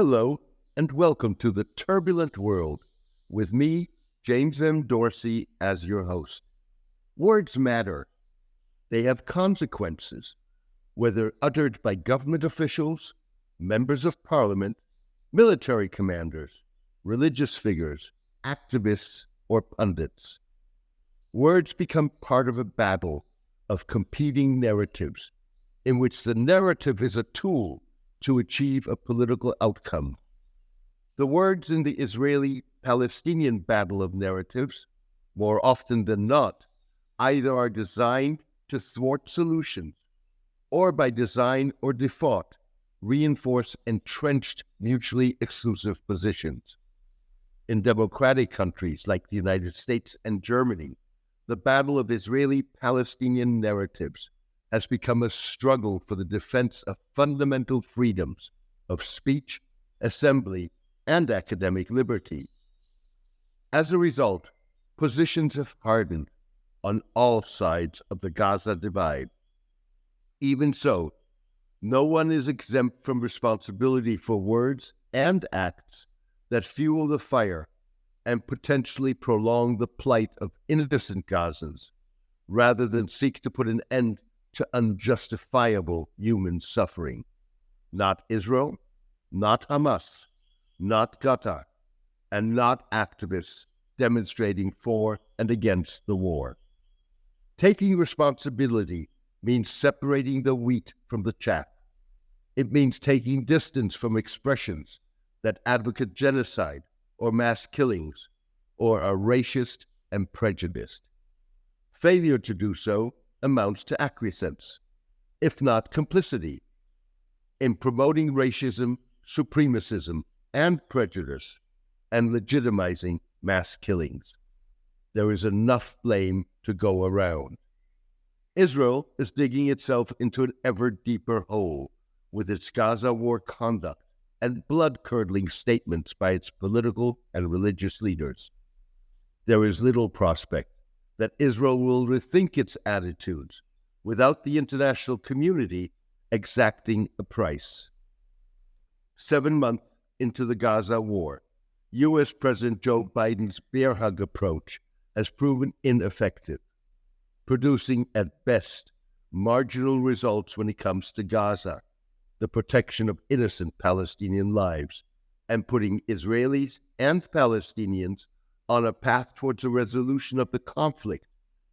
Hello, and welcome to the Turbulent World, with me, James M. Dorsey, as your host. Words matter. They have consequences, whether uttered by government officials, members of parliament, military commanders, religious figures, activists, or pundits. Words become part of a battle of competing narratives, in which the narrative is a tool to achieve a political outcome. The words in the Israeli-Palestinian battle of narratives, more often than not, either are designed to thwart solutions, or by design or default, reinforce entrenched mutually exclusive positions. In democratic countries like the United States and Germany, the battle of Israeli-Palestinian narratives has become a struggle for the defense of fundamental freedoms of speech, assembly, and academic liberty. As a result, positions have hardened on all sides of the Gaza divide. Even so, no one is exempt from responsibility for words and acts that fuel the fire and potentially prolong the plight of innocent Gazans, rather than seek to put an end to unjustifiable human suffering. Not Israel, not Hamas, not Qatar, and not activists demonstrating for and against the war. Taking responsibility means separating the wheat from the chaff. It means taking distance from expressions that advocate genocide or mass killings or are racist and prejudiced. Failure to do so amounts to acquiescence, if not complicity, in promoting racism, supremacism, and prejudice, and legitimizing mass killings. There is enough blame to go around. Israel is digging itself into an ever deeper hole with its Gaza war conduct and blood-curdling statements by its political and religious leaders. There is little prospect that Israel will rethink its attitudes without the international community exacting a price. 7 months into the Gaza war, U.S. President Joe Biden's bear hug approach has proven ineffective, producing at best marginal results when it comes to Gaza, the protection of innocent Palestinian lives, and putting Israelis and Palestinians on a path towards a resolution of the conflict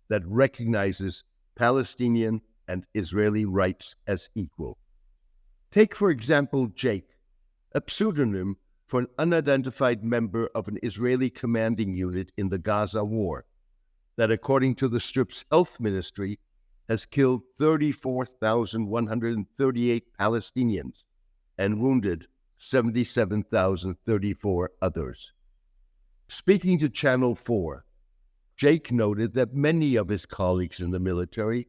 that recognizes Palestinian and Israeli rights as equal. Take, for example, Jake, a pseudonym for an unidentified member of an Israeli commanding unit in the Gaza war, that according to the Strip's health ministry has killed 34,138 Palestinians and wounded 77,034 others. Speaking to Channel 4, Jake noted that many of his colleagues in the military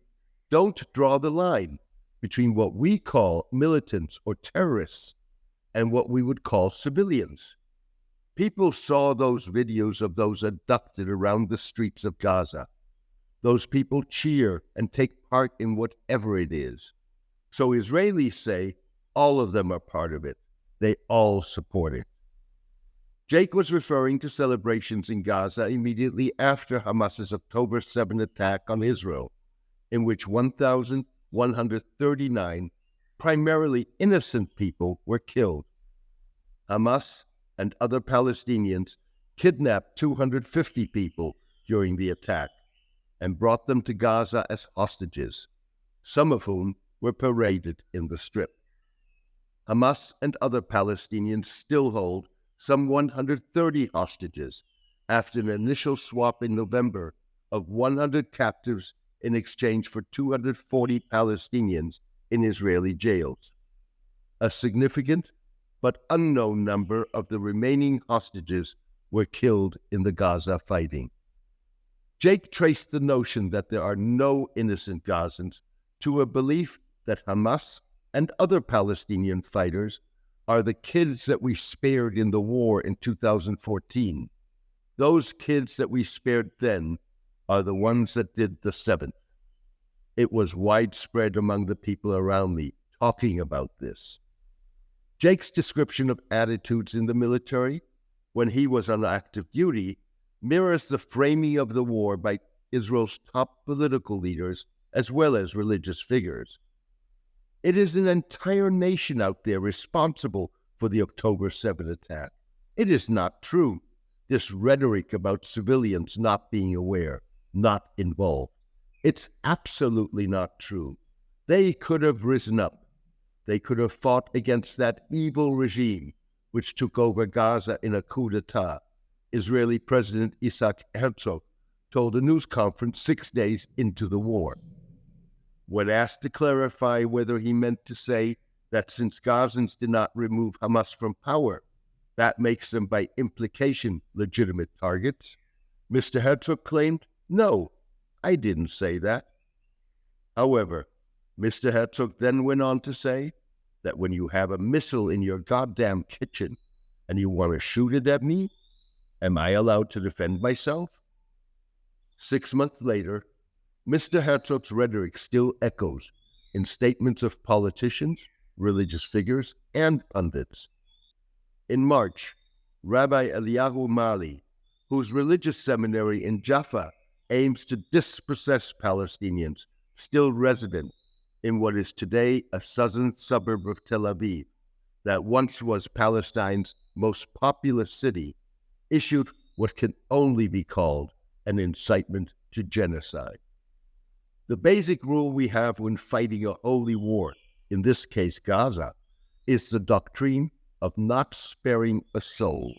don't draw the line between what we call militants or terrorists and what we would call civilians. People saw those videos of those abducted around the streets of Gaza. Those people cheer and take part in whatever it is. So Israelis say all of them are part of it. They all support it. Jake was referring to celebrations in Gaza immediately after Hamas's October 7 attack on Israel, in which 1,139 primarily innocent people were killed. Hamas and other Palestinians kidnapped 250 people during the attack and brought them to Gaza as hostages, some of whom were paraded in the Strip. Hamas and other Palestinians still hold some 130 hostages after an initial swap in November of 100 captives in exchange for 240 Palestinians in Israeli jails. A significant but unknown number of the remaining hostages were killed in the Gaza fighting. Jake traced the notion that there are no innocent Gazans to a belief that Hamas and other Palestinian fighters are the kids that we spared in the war in 2014. Those kids that we spared then are the ones that did the 7th. It was widespread among the people around me talking about this. Jake's description of attitudes in the military when he was on active duty mirrors the framing of the war by Israel's top political leaders as well as religious figures. It is an entire nation out there responsible for the October 7th attack. It is not true. This rhetoric about civilians not being aware, not involved. It's absolutely not true. They could have risen up. They could have fought against that evil regime which took over Gaza in a coup d'etat. Israeli President Isaac Herzog told a news conference 6 days into the war. When asked to clarify whether he meant to say that since Gazans did not remove Hamas from power, that makes them by implication legitimate targets, Mr. Herzog claimed, "No, I didn't say that." However, Mr. Herzog then went on to say that when you have a missile in your goddamn kitchen and you want to shoot it at me, am I allowed to defend myself? 6 months later, Mr. Herzog's rhetoric still echoes in statements of politicians, religious figures, and pundits. In March, Rabbi Eliyahu Mali, whose religious seminary in Jaffa aims to dispossess Palestinians still resident in what is today a southern suburb of Tel Aviv, that once was Palestine's most populous city, issued what can only be called an incitement to genocide. The basic rule we have when fighting a holy war, in this case Gaza, is the doctrine of not sparing a soul.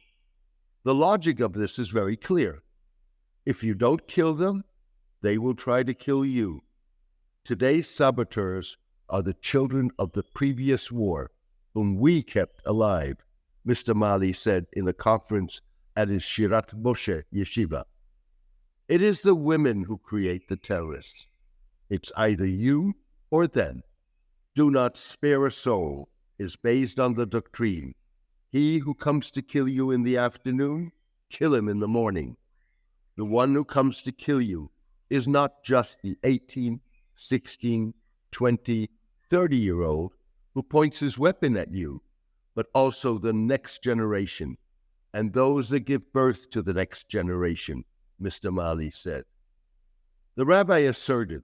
The logic of this is very clear. If you don't kill them, they will try to kill you. Today's saboteurs are the children of the previous war, whom we kept alive, Mr. Mali said in a conference at his Shirat Moshe yeshiva. It is the women who create the terrorists. It's either you or them. Do not spare a soul is based on the doctrine. He who comes to kill you in the afternoon, kill him in the morning. The one who comes to kill you is not just the 18, 16, 20, 30-year-old who points his weapon at you, but also the next generation and those that give birth to the next generation, Mr. Mali said. The rabbi asserted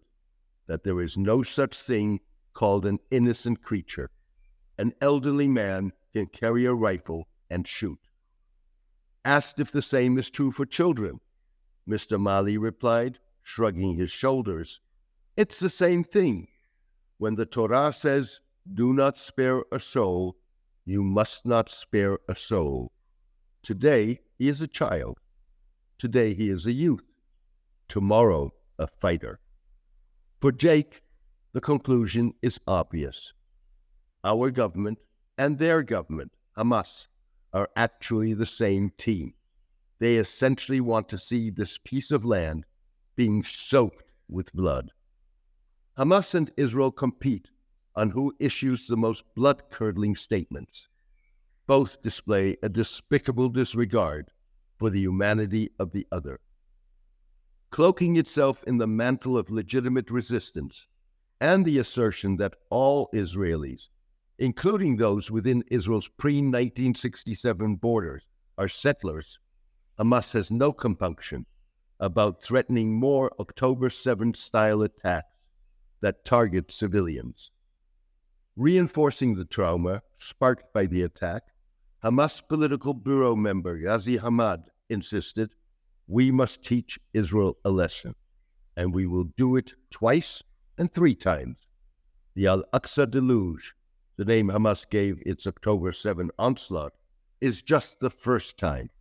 that there is no such thing called an innocent creature. An elderly man can carry a rifle and shoot. Asked if the same is true for children, Mr. Mali replied, shrugging his shoulders, "It's the same thing. When the Torah says, 'Do not spare a soul,' you must not spare a soul. Today he is a child. Today he is a youth. Tomorrow a fighter." For Jake, the conclusion is obvious. Our government and their government, Hamas, are actually the same team. They essentially want to see this piece of land being soaked with blood. Hamas and Israel compete on who issues the most blood-curdling statements. Both display a despicable disregard for the humanity of the other. Cloaking itself in the mantle of legitimate resistance and the assertion that all Israelis, including those within Israel's pre-1967 borders, are settlers, Hamas has no compunction about threatening more October 7th-style attacks that target civilians. Reinforcing the trauma sparked by the attack, Hamas political bureau member Ghazi Hamad insisted, "We must teach Israel a lesson, and we will do it twice and 3 times. The Al-Aqsa deluge, the name Hamas gave its October 7 onslaught, is just the first time,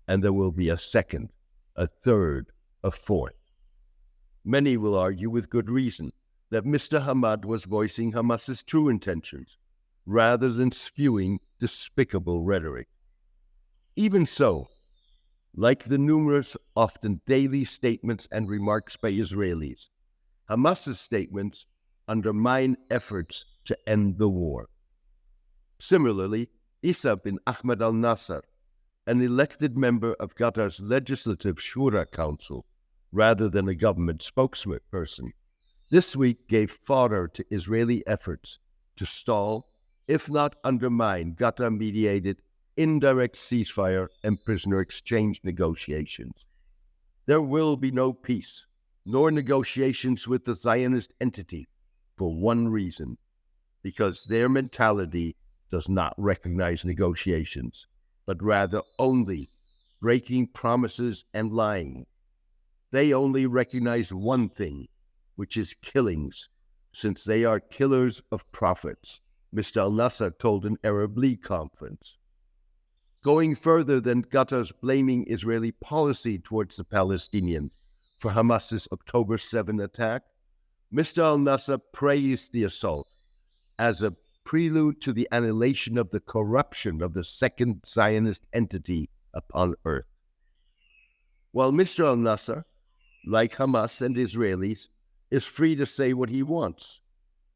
and there will be a second, a third, a fourth." Many will argue with good reason that Mr. Hamad was voicing Hamas's true intentions, rather than spewing despicable rhetoric. Even so, like the numerous, often daily statements and remarks by Israelis, Hamas's statements undermine efforts to end the war. Similarly, Isa bin Ahmed al-Nasser, an elected member of Qatar's Legislative Shura Council, rather than a government spokesperson, this week gave fodder to Israeli efforts to stall if not undermine, Qatar-mediated indirect ceasefire and prisoner exchange negotiations. There will be no peace, nor negotiations with the Zionist entity, for one reason, because their mentality does not recognize negotiations, but rather only breaking promises and lying. They only recognize one thing, which is killings, since they are killers of prophets, Mr. al-Nasser told an Arab League conference. Going further than Qatar's blaming Israeli policy towards the Palestinians for Hamas's October 7 attack, Mr. al-Nasser praised the assault as a prelude to the annihilation of the corruption of the second Zionist entity upon earth. While Mr. al-Nasser, like Hamas and Israelis, is free to say what he wants,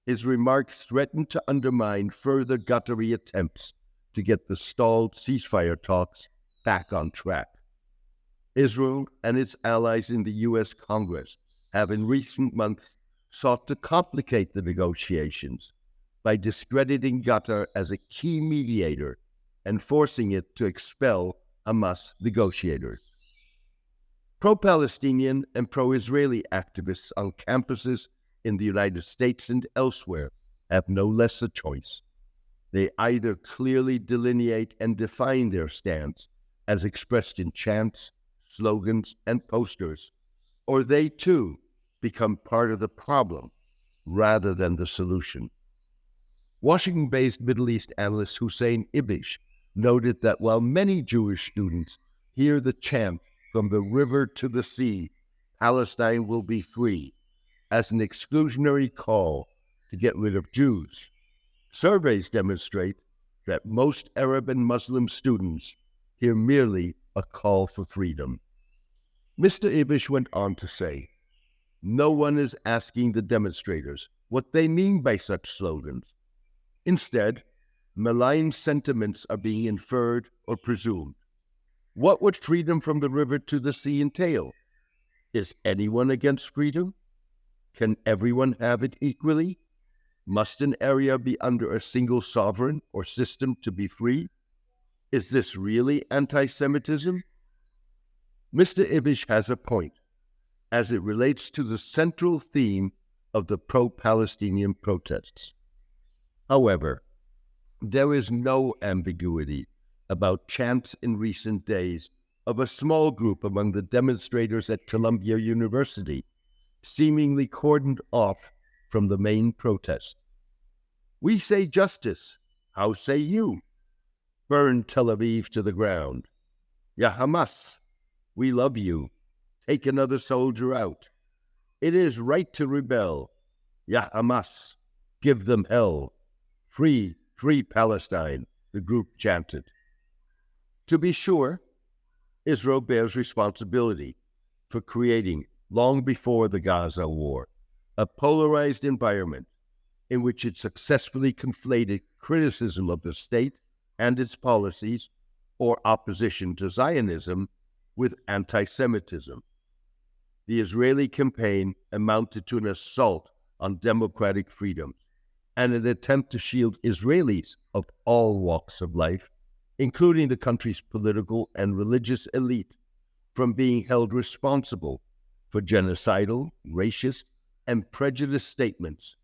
his remarks threaten to undermine further Qatari attempts to get the stalled ceasefire talks back on track. Israel and its allies in the U.S. Congress have in recent months sought to complicate the negotiations by discrediting Qatar as a key mediator and forcing it to expel Hamas negotiators. Pro-Palestinian and pro-Israeli activists on campuses in the United States and elsewhere have no less a choice. They either clearly delineate and define their stance as expressed in chants, slogans, and posters, or they too become part of the problem rather than the solution. Washington-based Middle East analyst Hussein Ibish noted that while many Jewish students hear the chant "From the river to the sea, Palestine will be free" as an exclusionary call to get rid of Jews, surveys demonstrate that most Arab and Muslim students hear merely a call for freedom. Mr. Ibish went on to say, "No one is asking the demonstrators what they mean by such slogans. Instead, malign sentiments are being inferred or presumed. What would freedom from the river to the sea entail? Is anyone against freedom? Can everyone have it equally? Must an area be under a single sovereign or system to be free? Is this really anti-Semitism?" Mr. Ibish has a point, as it relates to the central theme of the pro-Palestinian protests. However, there is no ambiguity about chants in recent days of a small group among the demonstrators at Columbia University, seemingly cordoned off from the main protest. "We say justice. How say you? Burn Tel Aviv to the ground. Ya Hamas, we love you. Take another soldier out. It is right to rebel. Ya Hamas, give them hell. Free, free Palestine," the group chanted. To be sure, Israel bears responsibility for creating, long before the Gaza war, a polarized environment in which it successfully conflated criticism of the state and its policies or opposition to Zionism with anti-Semitism. The Israeli campaign amounted to an assault on democratic freedoms and an attempt to shield Israelis of all walks of life, including the country's political and religious elite, from being held responsible for genocidal, racist, and prejudiced statements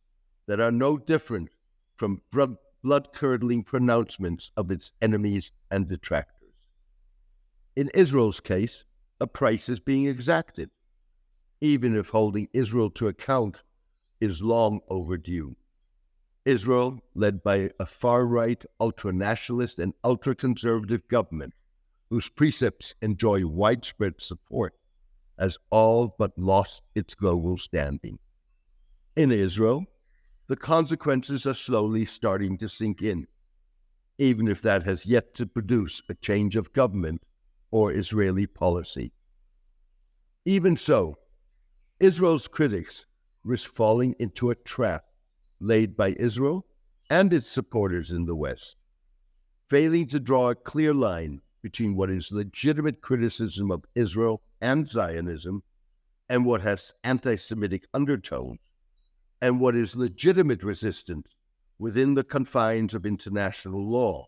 that are no different from blood-curdling pronouncements of its enemies and detractors. In Israel's case, a price is being exacted, even if holding Israel to account is long overdue. Israel, led by a far-right, ultra-nationalist, and ultra-conservative government, whose precepts enjoy widespread support, has all but lost its global standing. In Israel, the consequences are slowly starting to sink in, even if that has yet to produce a change of government or Israeli policy. Even so, Israel's critics risk falling into a trap laid by Israel and its supporters in the West, failing to draw a clear line between what is legitimate criticism of Israel and Zionism and what has anti-Semitic undertones, and what is legitimate resistance within the confines of international law,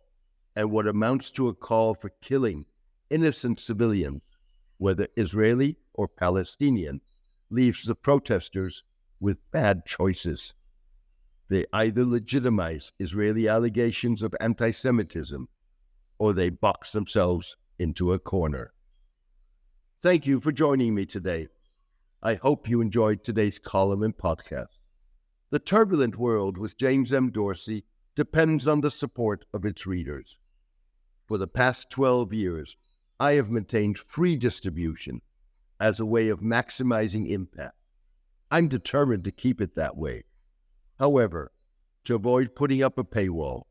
and what amounts to a call for killing innocent civilians, whether Israeli or Palestinian, leaves the protesters with bad choices. They either legitimize Israeli allegations of anti-Semitism, or they box themselves into a corner. Thank you for joining me today. I hope you enjoyed today's column and podcast. The Turbulent World with James M. Dorsey depends on the support of its readers. For the past 12 years, I have maintained free distribution as a way of maximizing impact. I'm determined to keep it that way. However, to avoid putting up a paywall,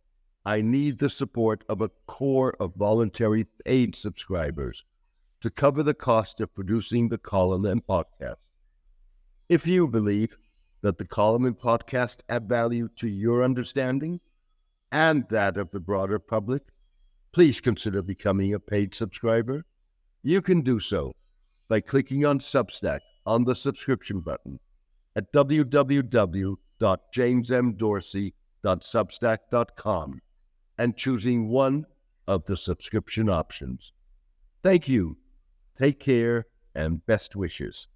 I need the support of a core of voluntary paid subscribers to cover the cost of producing the column and podcast. If you believe that the column and podcast add value to your understanding and that of the broader public, please consider becoming a paid subscriber. You can do so by clicking on Substack on the subscription button at www.jamesmdorsey.substack.com and choosing one of the subscription options. Thank you. Take care and best wishes.